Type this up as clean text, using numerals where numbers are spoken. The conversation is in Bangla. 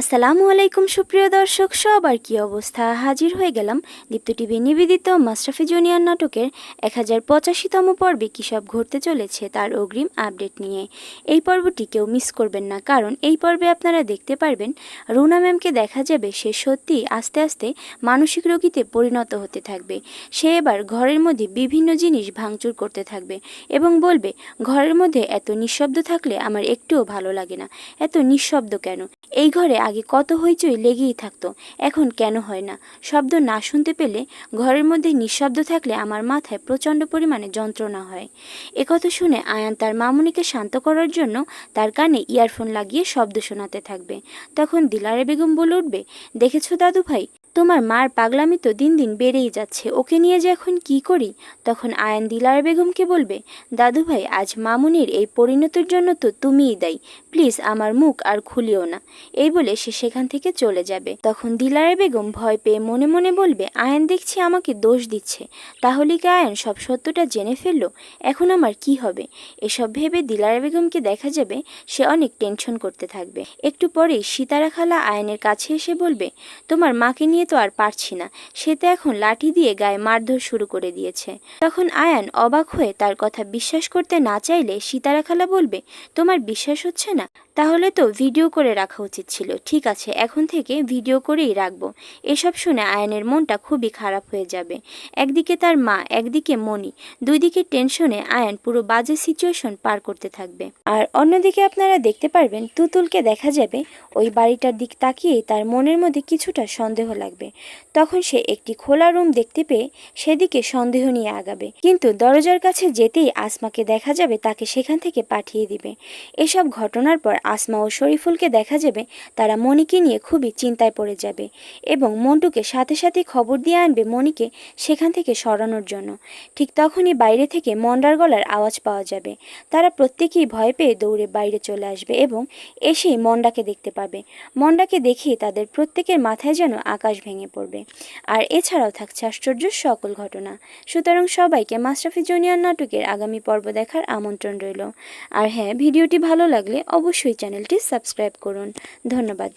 আসসালামু আলাইকুম সুপ্রিয় দর্শক, সবার কি অবস্থা? হাজির হয়ে গেলাম দীপ্ত টিভি নিবেদিত মাশরাফি জুনিয়র নাটকের 1085তম পর্বে কী সব ঘটতে চলেছে তার অগ্রিম আপডেট নিয়ে। এই পর্বটি কেউ মিস করবেন না, কারণ এই পর্বে আপনারা দেখতে পারবেন রুনা ম্যামকে দেখা যাবে সে সত্যি আস্তে আস্তে মানসিক রোগীতে পরিণত হতে থাকবে। সে এবার ঘরের মধ্যে বিভিন্ন জিনিস ভাঙচুর করতে থাকবে এবং বলবে, ঘরের মধ্যে এত নিঃশব্দ থাকলে আমার একটুও ভালো লাগে না। এত নিঃশব্দ কেন? এই ঘরে আগে কত হইচই লেগেই থাকতো, এখন কেন হয় না? শব্দ না শুনতে পেলে, ঘরের মধ্যে নিঃশব্দ থাকলে আমার মাথায় প্রচণ্ড পরিমাণে যন্ত্রণা হয়। একথা শুনে আয়ান তার মামুনিকে শান্ত করার জন্য তার কানে ইয়ারফোন লাগিয়ে শব্দ শোনাতে থাকবে। তখন দিলারা বেগম বলে উঠবে, দেখেছো দাদু ভাই, তোমার মার পাগলামি তো দিন দিন বেড়েই যাচ্ছে, ওকে নিয়ে যে এখন কি করি? তখন আয়ান দিলারা বেগমকে বলবে, দাদু ভাই, আজ মামুনির এই পরিণতির জন্য তো তুমিই দায়ী, প্লিজ আমার মুখ আর খুলিও না। এই বলে সে সেখান থেকে চলে যাবে। তখন দিলারা বেগম ভয় পেয়ে মনে মনে বলবে, আয়ান দেখছি আমাকে দোষ দিচ্ছে, তাহলে কি আয়ান সব সত্যটা জেনে ফেললো? এখন আমার কি হবে? এসব ভেবে দিলারা বেগমকে দেখা যাবে সে অনেক টেনশন করতে থাকবে। একটু পরেই সিতারা খালা আয়ানের কাছে এসে বলবে, তোমার মাকে নিয়ে তো আর পারছি না, সে তো এখন লাঠি দিয়ে গায়ে মারধর শুরু করে দিয়েছে। তখন আয়ান অবাক হয়ে তার কথা বিশ্বাস করতে না চাইলে সিতারা খালা বলবে, তোমার বিশ্বাস হচ্ছে না? তাহলে তো ভিডিও করে রাখা উচিত ছিল। ঠিক আছে, এখন থেকে ভিডিও করেই রাখবো। এসব শুনে আয়ানের মনটা খুবই খারাপ হয়ে যাবে। একদিকে তার মা, একদিকে মনি, দুই দিকে টেনশনে আয়ান পুরো বাজে সিচুয়েশন পার করতে থাকবে। আর অন্যদিকে আপনারা দেখতে পারবেন তুতুলকে দেখা যাবে ওই বাড়িটার দিক তাকিয়ে তার মনের মধ্যে কিছুটা সন্দেহ লাগবে। তখন সে একটি খোলা রুম দেখতে পেয়ে সেদিকে সন্দেহ নিয়ে আগাবে, কিন্তু দরজার কাছে যেতেই আসমাকে দেখা যাবে তাকে সেখান থেকে পাঠিয়ে দিবে। এসব ঘটনার পর আসমা ও শরীফুলকে দেখা যাবে তারা মনিকে নিয়ে খুবই চিন্তায় পড়ে যাবে এবং মন্টুকে সাথে সাথে খবর দিয়ে আনবে মনিকে সেখান থেকে সরানোর জন্য। ঠিক তখনই বাইরে থেকে মন্ডার গলার আওয়াজ পাওয়া যাবে। তারা প্রত্যেকেই ভয় পেয়ে দৌড়ে বাইরে চলে আসবে এবং এসেই মন্ডাকে দেখতে পাবে। মন্ডাকে দেখে তাদের প্রত্যেকের মাথায় যেন আকাশ ভেঙে পড়বে। আর এছাড়াও থাকছে আশ্চর্য সকল ঘটনা। সুতরাং সবাইকে মাশরাফি জুনিয়র নাটকের আগামী পর্ব দেখার আমন্ত্রণ রইল। আর হ্যাঁ, ভিডিওটি ভালো লাগলে অবশ্যই চ্যানেলটি সাবস্ক্রাইব করুন। ধন্যবাদ।